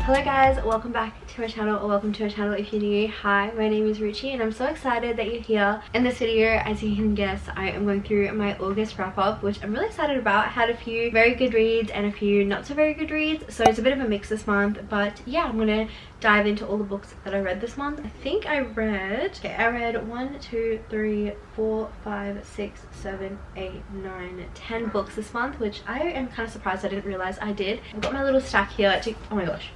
Hello guys, welcome back to my channel, or welcome to my channel if you're new. Hi, my name is Ruchi and I'm so excited that you're here. In this video, as you can guess, I am going through my August wrap up, which I'm really excited about. I had a few very good reads and a few not so very good reads, so it's a bit of a mix this month. But yeah, I'm gonna dive into all the books that I read this month. I think I read 1, 2, 3, 4, 5, 6, 7, 8, 9, 10 books this month, which I am kind of surprised I didn't realize I did. I've got my little stack here to, oh my gosh,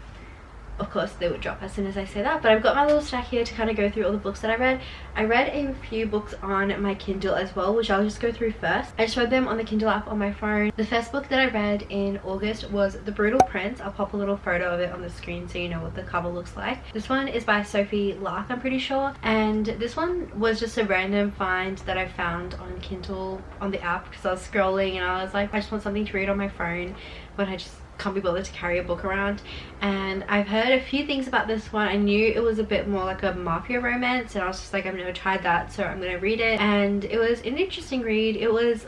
of course they would drop as soon as I say that, but I've got my little stack here to kind of go through all the books that I read. I read a few books on my Kindle as well, which I'll just go through first. I just read them on the Kindle app on my phone. The first book that I read in August was The Brutal Prince. I'll pop a little photo of it on the screen so you know what the cover looks like. This one is by Sophie Lark, I'm pretty sure, and this one was just a random find that I found on Kindle on the app because I was scrolling and I was like, I just want something to read on my phone when I just can't be bothered to carry a book around. And I've heard a few things about this one. I knew it was a bit more like a mafia romance and I was just like, I've never tried that, so I'm gonna read it. And it was an interesting read. It was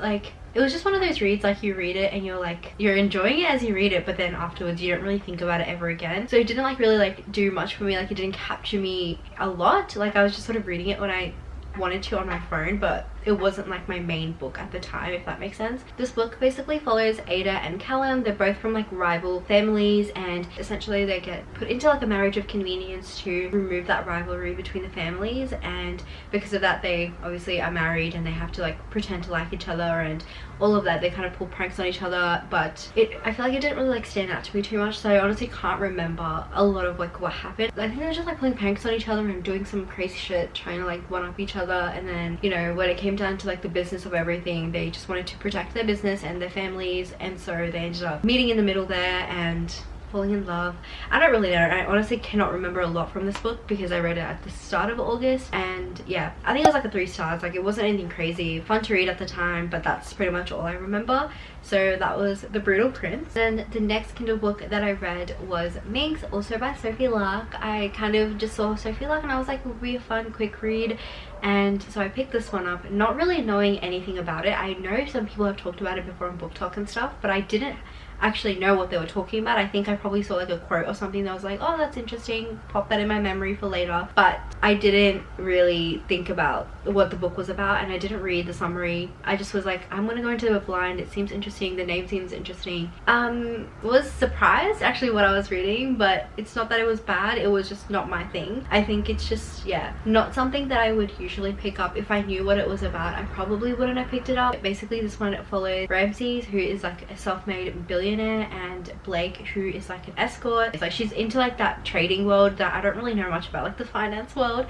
just one of those reads, like you read it and you're enjoying it as you read it, but then afterwards you don't really think about it ever again. So it didn't really do much for me. It didn't capture me a lot. I was just sort of reading it when I wanted to on my phone, but it wasn't like my main book at the time, if that makes sense. This book basically follows Ada and Callum. They're both from rival families, and essentially they get put into a marriage of convenience to remove that rivalry between the families, and because of that they obviously are married and they have to pretend to like each other and all of that. They kind of pull pranks on each other, but I feel like it didn't really stand out to me too much, so I honestly can't remember a lot of what happened. I think they were just pulling pranks on each other and doing some crazy shit, trying to one up each other, and then when it came down to the business of everything, they just wanted to protect their business and their families, and so they ended up meeting in the middle there and falling in love. I don't really know. I honestly cannot remember a lot from this book because I read it at the start of August, and yeah, I think it was a 3 stars. It wasn't anything crazy, fun to read at the time, but that's pretty much all I remember. So that was The Brutal Prince. Then the next Kindle book that I read was Minx, also by Sophie Lark. I kind of just saw Sophie Lark and I was like, it would be a fun quick read, and so I picked this one up, not really knowing anything about it. I know some people have talked about it before on Book Talk and stuff, but I didn't actually know what they were talking about. I think I probably saw a quote or something that was like, oh, that's interesting, pop that in my memory for later, but I didn't really think about what the book was about, and I didn't read the summary. I just was like, I'm gonna go into it blind. It seems interesting, the name seems interesting. Was surprised actually what I was reading, but it's not that it was bad, it was just not my thing. I think it's just, yeah, not something that I would usually pick up. If I knew what it was about, I probably wouldn't have picked it up. Basically this one follows Ramses, who is a self-made billionaire, and Blake, who is an escort. It's she's into that trading world that I don't really know much about, the finance world.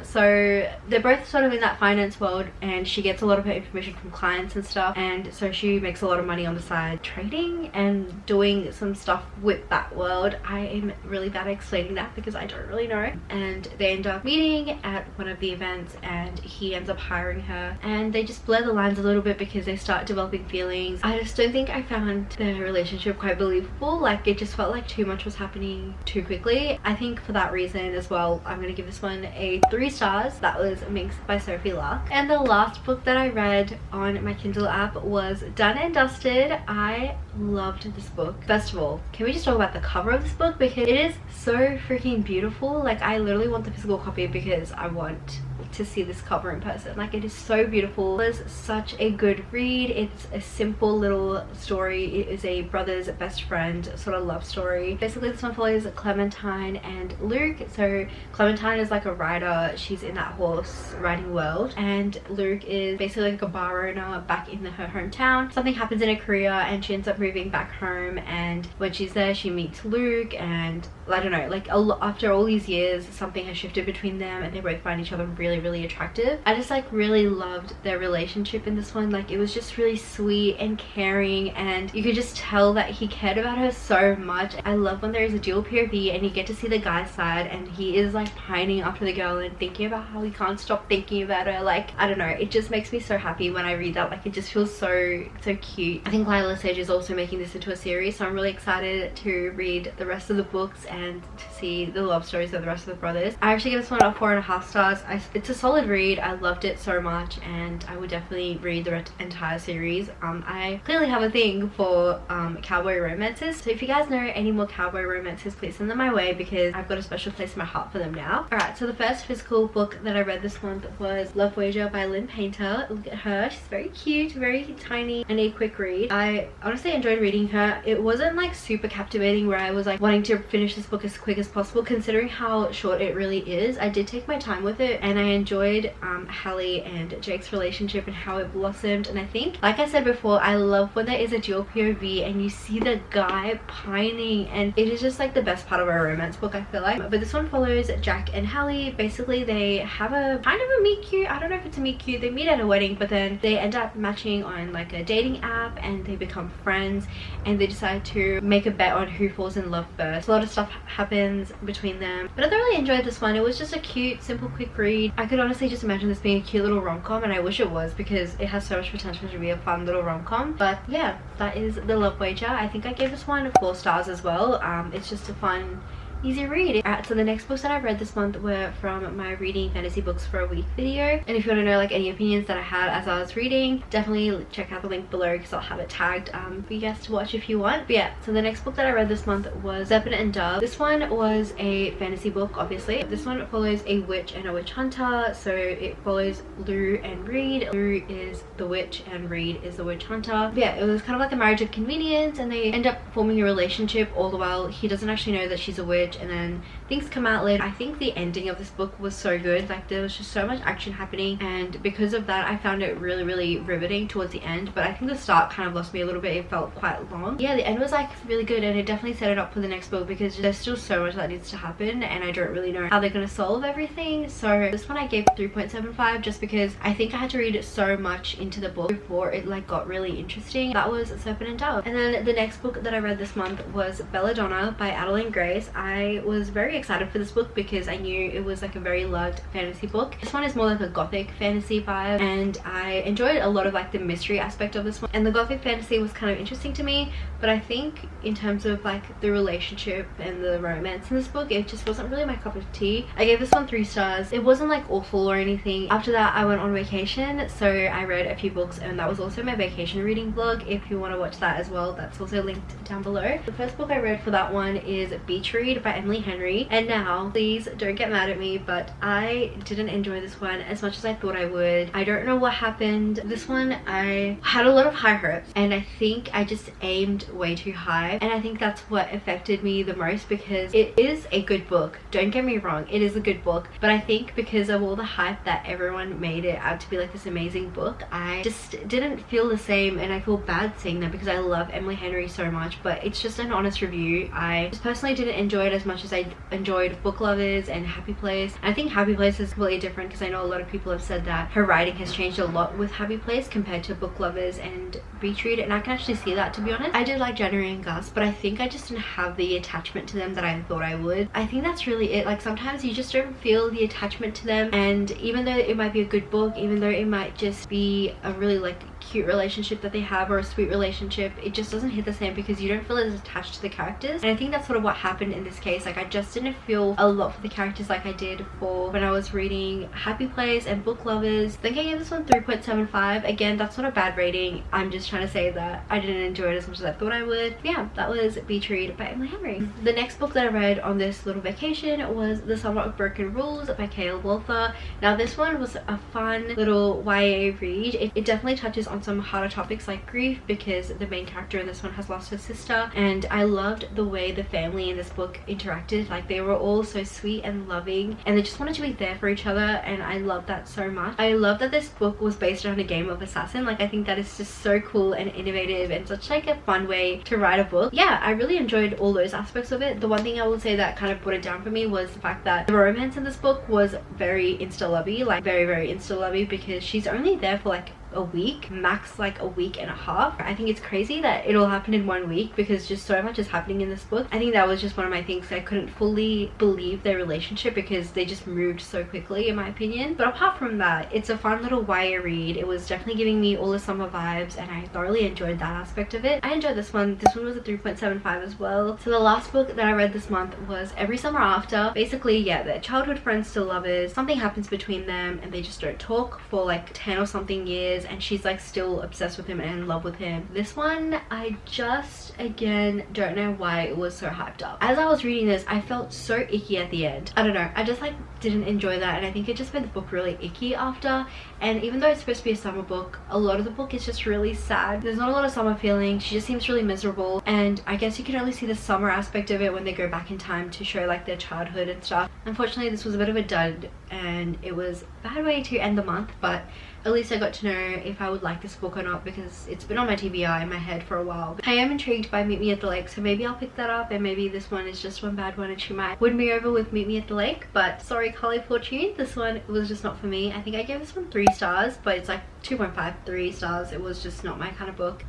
So they're both sort of in that finance world, and she gets a lot of her information from clients and stuff, and so she makes a lot of money on the side trading and doing some stuff with that world. I am really bad at explaining that because I don't really know. And they end up meeting at one of the events and he ends up hiring her, and they just blur the lines a little bit because they start developing feelings. I just don't think I found their relationship quite believable. It just felt like too much was happening too quickly. I think for that reason as well, I'm gonna give this one a 3 stars. That was Minx by Sophie Lark. And the last book that I read on my Kindle app was Done and Dusted. I loved this book. First of all, can we just talk about the cover of this book, because it is so freaking beautiful. I literally want the physical copy because I want to see this cover in person. It is so beautiful. It was such a good read. It's a simple little story. It is a brother's best friend sort of love story. Basically this one follows Clementine and Luke. So Clementine is a rider, she's in that horse riding world, and Luke is basically a bar owner back in her hometown. Something happens in her career and she ends up moving back home, and when she's there she meets Luke, and I don't know, after all these years something has shifted between them and they both find each other really attractive. I just really loved their relationship in this one. It was just really sweet and caring, and you could just tell that he cared about her so much. I love when there is a dual POV and you get to see the guy's side, and he is pining after the girl and thinking about how he can't stop thinking about her. I don't know, it just makes me so happy when I read that. It just feels so cute. I think Lila Sage is also making this into a series, so I'm really excited to read the rest of the books and to see the love stories of the rest of the brothers. I actually give this one a 4.5 stars. It's a solid read. I loved it so much and I would definitely read the entire series. I clearly have a thing for cowboy romances, so if you guys know any more cowboy romances, please send them my way because I've got a special place in my heart for them now. Alright, so the first physical book that I read this month was Love Wager by Lynn Painter. Look at her, she's very cute, very tiny, and a quick read. I honestly enjoyed reading her. It wasn't like super captivating where I was like wanting to finish this book as quick as possible considering how short it really is. I did take my time with it and I enjoyed Hallie and Jake's relationship and how it blossomed. And I think, like I said before, I love when there is a dual POV and you see the guy pining, and it is just like the best part of a romance book, I feel like. But this one follows Jack and Hallie. Basically they have a kind of a meet cute, I don't know if it's a meet cute, they meet at a wedding but then they end up matching on like a dating app and they become friends and they decide to make a bet on who falls in love first. A lot of stuff happens between them, but I thoroughly enjoyed this one. It was just a cute, simple, quick read. I could honestly just imagine this being a cute little rom-com, and I wish it was because it has so much potential to be a fun little rom-com. But yeah, that is The Love Wager. I think I gave this one 4 stars as well. It's just a fun, easy read. Alright, so the next books that I read this month were from my reading fantasy books for a week video, and if you want to know like any opinions that I had as I was reading, definitely check out the link below because I'll have it tagged for you guys to watch if you want. But yeah, so the next book that I read this month was Serpent and Dove. This one was a fantasy book, obviously. This one follows a witch and a witch hunter, so it follows Lou and Reed. Lou is the witch and Reed is the witch hunter. But yeah, it was kind of like a marriage of convenience and they end up forming a relationship all the while he doesn't actually know that she's a witch, and then things come out later. I think the ending of this book was so good. Like there was just so much action happening, and because of that I found it really riveting towards the end. But I think the start kind of lost me a little bit. It felt quite long. Yeah, the end was like really good and it definitely set it up for the next book because there's still so much that needs to happen and I don't really know how they're going to solve everything. So this one I gave 3.75 just because I think I had to read so much into the book before it like got really interesting. That was Serpent and Dove. And then the next book that I read this month was Belladonna by Adeline Grace. I was very excited for this book because I knew it was like a very loved fantasy book. This one is more like a gothic fantasy vibe and I enjoyed a lot of like the mystery aspect of this one, and the gothic fantasy was kind of interesting to me. But I think in terms of like the relationship and the romance in this book, it just wasn't really my cup of tea. I gave this one 3 stars. It wasn't like awful or anything. After that I went on vacation, so I read a few books and that was also my vacation reading vlog. If you want to watch that as well, that's also linked down below. The first book I read for that one is Beach Read by Emily Henry. And now please don't get mad at me, but I didn't enjoy this one as much as I thought I would. I don't know what happened. This one I had a lot of high hopes and I think I just aimed way too high, and I think that's what affected me the most because it is a good book, don't get me wrong, it is a good book, but I think because of all the hype that everyone made it out to be like this amazing book, I just didn't feel the same, and I feel bad saying that because I love Emily Henry so much. But it's just an honest review. I just personally didn't enjoy it as much as I enjoyed Book Lovers and Happy Place. I think Happy Place is completely different because I know a lot of people have said that her writing has changed a lot with Happy Place compared to Book Lovers and Beach Read, and I can actually see that, to be honest. I did like January and Gus, but I think I just didn't have the attachment to them that I thought I would. I think that's really it. Like sometimes you just don't feel the attachment to them, and even though it might be a good book, even though it might just be a really like cute relationship that they have or a sweet relationship, it just doesn't hit the same because you don't feel as attached to the characters. And I think that's sort of what happened in this case. Like I just didn't feel a lot for the characters like I did for when I was reading Happy Place and Book Lovers. I think I gave this one 3.75. Again, that's not a bad rating. I'm just trying to say that I didn't enjoy it as much as I thought I would. Yeah, that was Beach Read by Emily Henry. The next book that I read on this little vacation was The Summer of Broken Rules by Kale Walther. Now this one was a fun little YA read. It definitely touches on some harder topics like grief because the main character in this one has lost her sister, and I loved the way the family in this book interacted. Like they were all so sweet and loving and they just wanted to be there for each other, and I love that so much. I love that this book was based on a game of Assassin. Like I think that is just so cool and innovative and such like a fun way to write a book. Yeah, I really enjoyed all those aspects of it. The one thing I will say that kind of put it down for me was the fact that the romance in this book was very insta lovey, like very insta lovey, because she's only there for like a week, max like a week and a half. I think it's crazy that it all happened in 1 week because just so much is happening in this book. I think that was just one of my things. I couldn't fully believe their relationship because they just moved so quickly, in my opinion. But apart from that, it's a fun little YA read. It was definitely giving me all the summer vibes and I thoroughly enjoyed that aspect of it. I enjoyed this one. This one was a 3.75 as well. So the last book that I read this month was Every Summer After. Basically, yeah, they're childhood friends to lovers. Something happens between them and they just don't talk for like 10 or something years, and she's like still obsessed with him and in love with him. This one, I just again don't know why it was so hyped up. As I was reading this, I felt so icky at the end. I don't know, I just like didn't enjoy that, and I think it just made the book really icky after. And even though it's supposed to be a summer book, a lot of the book is just really sad. There's not a lot of summer feeling. She just seems really miserable, and I guess you can only see the summer aspect of it when they go back in time to show like their childhood and stuff. Unfortunately, this was a bit of a dud and it was a bad way to end the month, but at least I got to know if I would like this book or not because it's been on my TBR in my head for a while. I am intrigued by Meet Me at the Lake, so maybe I'll pick that up, and maybe this one is just one bad one and she might win me over with Meet Me at the Lake. But sorry, Carly Fortune, this one was just not for me. I think I gave this one 3 stars, but it's like 2.5, 3 stars. It was just not my kind of book.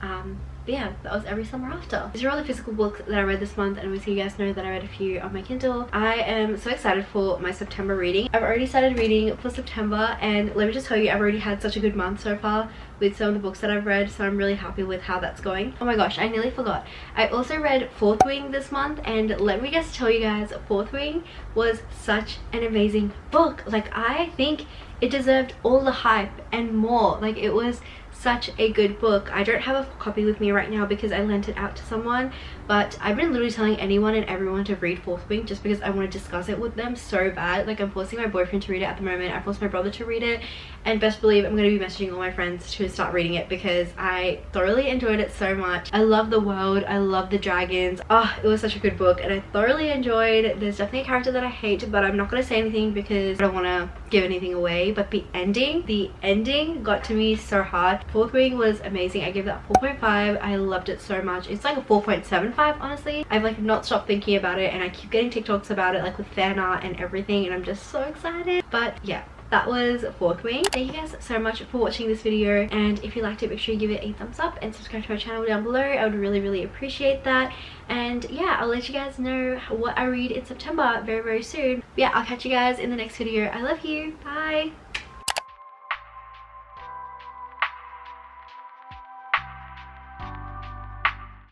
But yeah, that was Every Summer After. These are all the physical books that I read this month, and obviously you guys know that I read a few on my Kindle. I am so excited for my September reading. I've already started reading for September, and let me just tell you, I've already had such a good month so far with some of the books that I've read, so I'm really happy with how that's going. Oh my gosh, I nearly forgot. I also read Fourth Wing this month, and let me just tell you guys, Fourth Wing was such an amazing book. Like, I think it deserved all the hype and more. Like, it was such a good book. I don't have a copy with me right now because I lent it out to someone, but I've been literally telling anyone and everyone to read Fourth Wing just because I want to discuss it with them so bad. Like, I'm forcing my boyfriend to read it at the moment. I forced my brother to read it, and best believe I'm going to be messaging all my friends to start reading it because I thoroughly enjoyed it so much. I love the world, I love the dragons. Oh, it was such a good book and I thoroughly enjoyed. There's definitely a character that I hate, but I'm not going to say anything because I don't want to give anything away. But the ending got to me so hard. Fourth Wing was amazing. I gave that 4.5. I loved it so much. It's like a 4.75 honestly. I've like not stopped thinking about it, and I keep getting TikToks about it, like with fan art and everything, and I'm just so excited. But yeah, that was Fourth Wing. Thank you guys so much for watching this video, and if you liked it, make sure you give it a thumbs up and subscribe to my channel down below. I would really appreciate that. And yeah, I'll let you guys know what I read in September very soon. But yeah, I'll catch you guys in the next video. I love you. Bye.